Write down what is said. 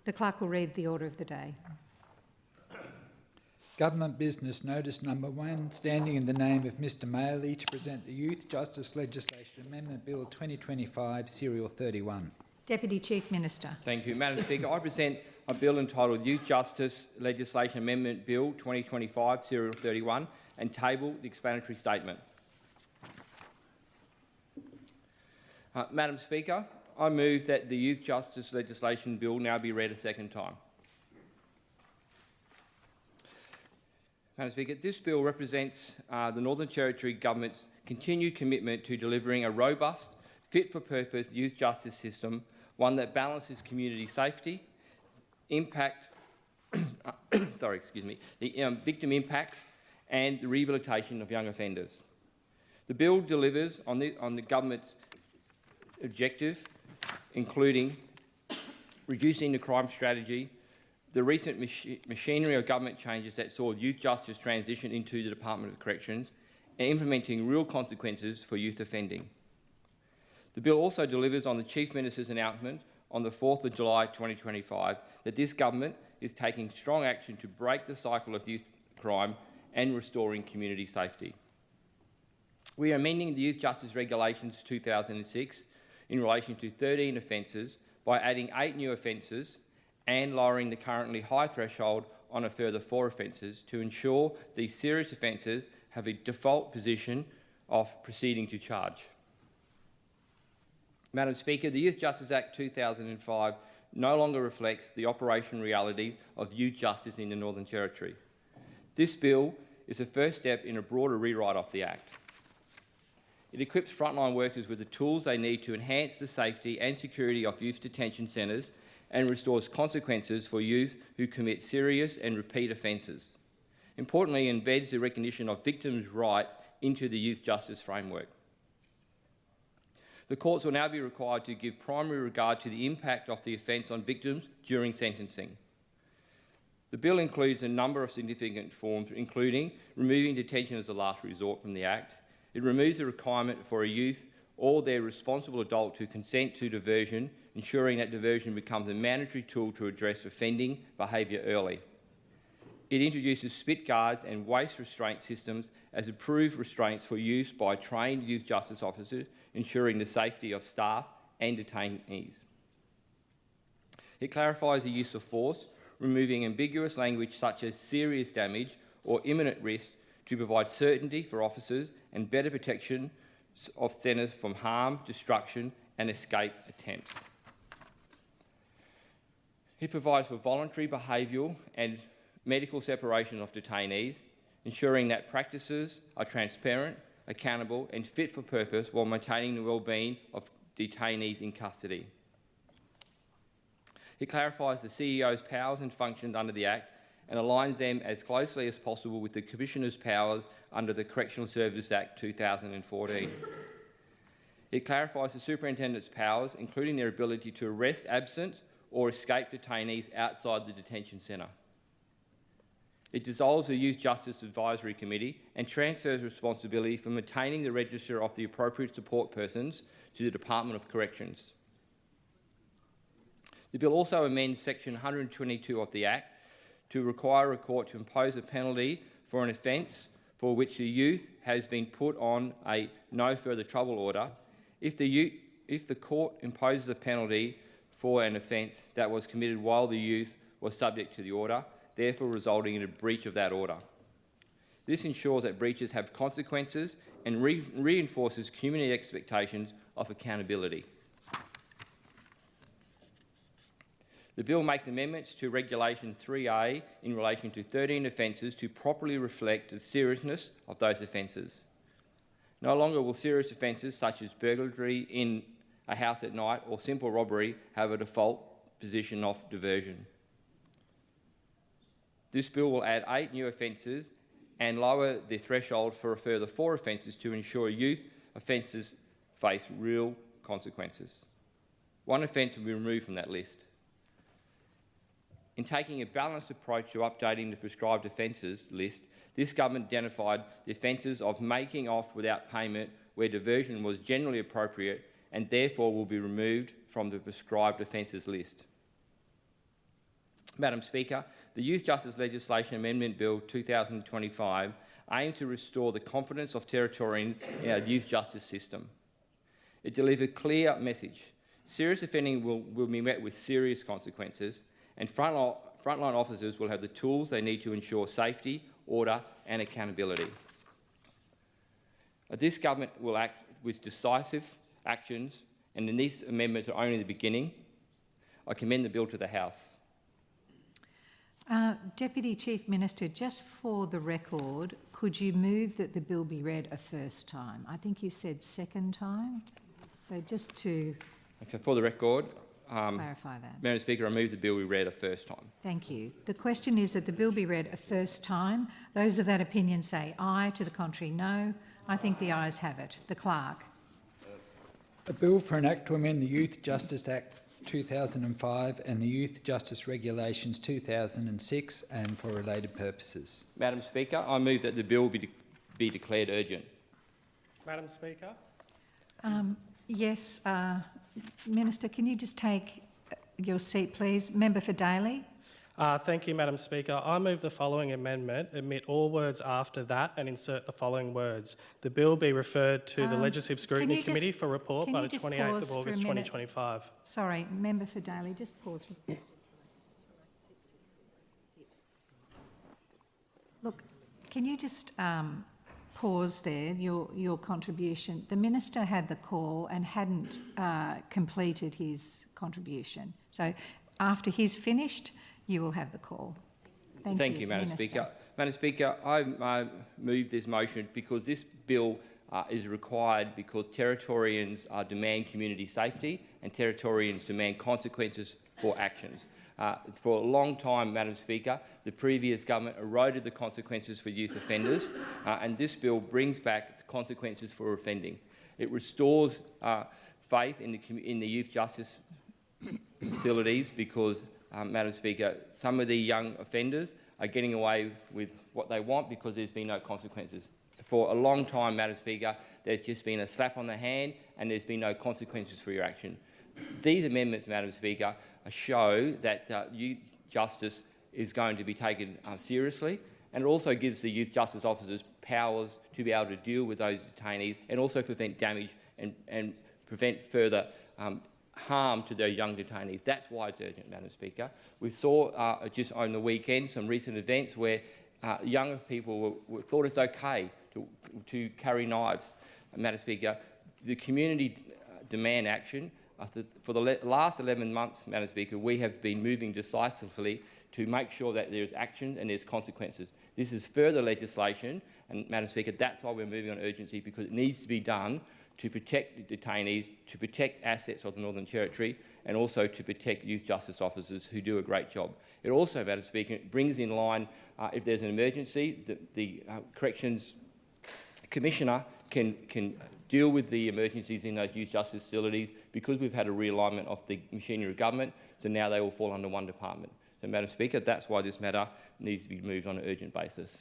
The clerk will read the order of the day. Government Business Notice Number 1, standing in the name of Mr Maley to present the Youth Justice Legislation Amendment Bill 2025, Serial 31. Deputy Chief Minister. Thank you, Madam Speaker. I present a bill entitled Youth Justice Legislation Amendment Bill 2025, Serial 31, and table the explanatory statement. Madam Speaker, I move that the Youth Justice Legislation Bill now be read a second time. Madam Speaker, this bill represents the Northern Territory Government's continued commitment to delivering a robust, fit-for-purpose youth justice system, one that balances community safety, impact, the victim impacts, and the rehabilitation of young offenders. The bill delivers on the government's objective, including reducing the crime strategy, the recent machinery of government changes that saw youth justice transition into the Department of Corrections, and implementing real consequences for youth offending. The bill also delivers on the Chief Minister's announcement on the 4th of July 2025 that this government is taking strong action to break the cycle of youth crime and restoring community safety. We are amending the Youth Justice Regulations 2006 in relation to 13 offences by adding 8 new offences and lowering the currently high threshold on a further 4 offences to ensure these serious offences have a default position of proceeding to charge. Madam Speaker, the Youth Justice Act 2005 no longer reflects the operational realities of youth justice in the Northern Territory. This bill is the first step in a broader rewrite of the Act. It equips frontline workers with the tools they need to enhance the safety and security of youth detention centres and restores consequences for youth who commit serious and repeat offences. Importantly, it embeds the recognition of victims' rights into the youth justice framework. The courts will now be required to give primary regard to the impact of the offence on victims during sentencing. The bill includes a number of significant reforms, including removing detention as a last resort from the Act. It removes the requirement for a youth or their responsible adult to consent to diversion, ensuring that diversion becomes a mandatory tool to address offending behaviour early. It introduces spit guards and waist restraint systems as approved restraints for use by trained youth justice officers, ensuring the safety of staff and detainees. It clarifies the use of force, removing ambiguous language such as serious damage or imminent risk to provide certainty for officers and better protection of centres from harm, destruction and escape attempts. It provides for voluntary behavioural and medical separation of detainees, ensuring that practices are transparent, accountable and fit for purpose while maintaining the well-being of detainees in custody. It clarifies the CEO's powers and functions under the Act and aligns them as closely as possible with the Commissioner's powers under the Correctional Services Act 2014. It clarifies the Superintendent's powers, including their ability to arrest absent or escape detainees outside the detention centre. It dissolves the Youth Justice Advisory Committee and transfers responsibility for maintaining the register of the appropriate support persons to the Department of Corrections. The bill also amends Section 122 of the Act to require a court to impose a penalty for an offence for which the youth has been put on a no further trouble order if the court imposes a penalty for an offence that was committed while the youth was subject to the order, therefore resulting in a breach of that order. This ensures that breaches have consequences and reinforces community expectations of accountability. The bill makes amendments to Regulation 3A in relation to 13 offences to properly reflect the seriousness of those offences. No longer will serious offences such as burglary in a house at night or simple robbery have a default position of diversion. This bill will add 8 new offences and lower the threshold for a further 4 offences to ensure youth offences face real consequences. 1 offence will be removed from that list. In taking a balanced approach to updating the prescribed offences list, this government identified the offences of making off without payment where diversion was generally appropriate and therefore will be removed from the prescribed offences list. Madam Speaker, the Youth Justice Legislation Amendment Bill 2025 aims to restore the confidence of Territorians in our youth justice system. It delivers a clear message. Serious offending will be met with serious consequences, and frontline officers will have the tools they need to ensure safety, order and accountability. This government will act with decisive actions, and these amendments are only the beginning. I commend the bill to the House. Deputy Chief Minister, just for the record, could you move that the bill be read a first time? I think you said second time. So just to For the record, clarify that. Madam Speaker, I move the bill be read a first time. Thank you. The question is that the bill be read a first time. Those of that opinion say aye, to the contrary no. I think the ayes have it. The Clerk. A bill for an act to amend the Youth Justice Act 2005 and the Youth Justice Regulations 2006 and for related purposes. Madam Speaker, I move that the bill be declared urgent. Madam Speaker. Yes, Minister, can you just take your seat, please? Member for Daly. Thank you, Madam Speaker. I move the following amendment, omit all words after that and insert the following words. The bill be referred to the Legislative Scrutiny Committee for report by the 28th of August 2025. Sorry, Member for Daly, just pause. Look, can you just pause there, your contribution? The Minister had the call and hadn't completed his contribution. So after he's finished, you will have the call. Thank you, Madam Speaker. Madam Speaker, I move this motion because this bill is required because Territorians demand community safety and Territorians demand consequences for actions. For a long time, Madam Speaker, the previous government eroded the consequences for youth offenders, and this bill brings back the consequences for offending. It restores faith in the youth justice facilities because, Madam Speaker, some of the young offenders are getting away with what they want because there's been no consequences. For a long time, Madam Speaker, there's just been a slap on the hand and there's been no consequences for your action. These amendments, Madam Speaker, show that youth justice is going to be taken seriously, and it also gives the youth justice officers powers to be able to deal with those detainees and also prevent damage and prevent further harm to their young detainees. That's why it's urgent, Madam Speaker. We saw just on the weekend some recent events where younger people thought it's okay to carry knives. Madam Speaker, the community demand action. For the last 11 months, Madam Speaker, we have been moving decisively to make sure that there's action and there's consequences. This is further legislation, and Madam Speaker, that's why we're moving on urgency, because it needs to be done to protect detainees, to protect assets of the Northern Territory, and also to protect youth justice officers who do a great job. It also, Madam Speaker, brings in line, if there's an emergency, the Corrections Commissioner can deal with the emergencies in those youth justice facilities because we've had a realignment of the machinery of government, so now they will fall under one department. So, Madam Speaker, that's why this matter needs to be moved on an urgent basis.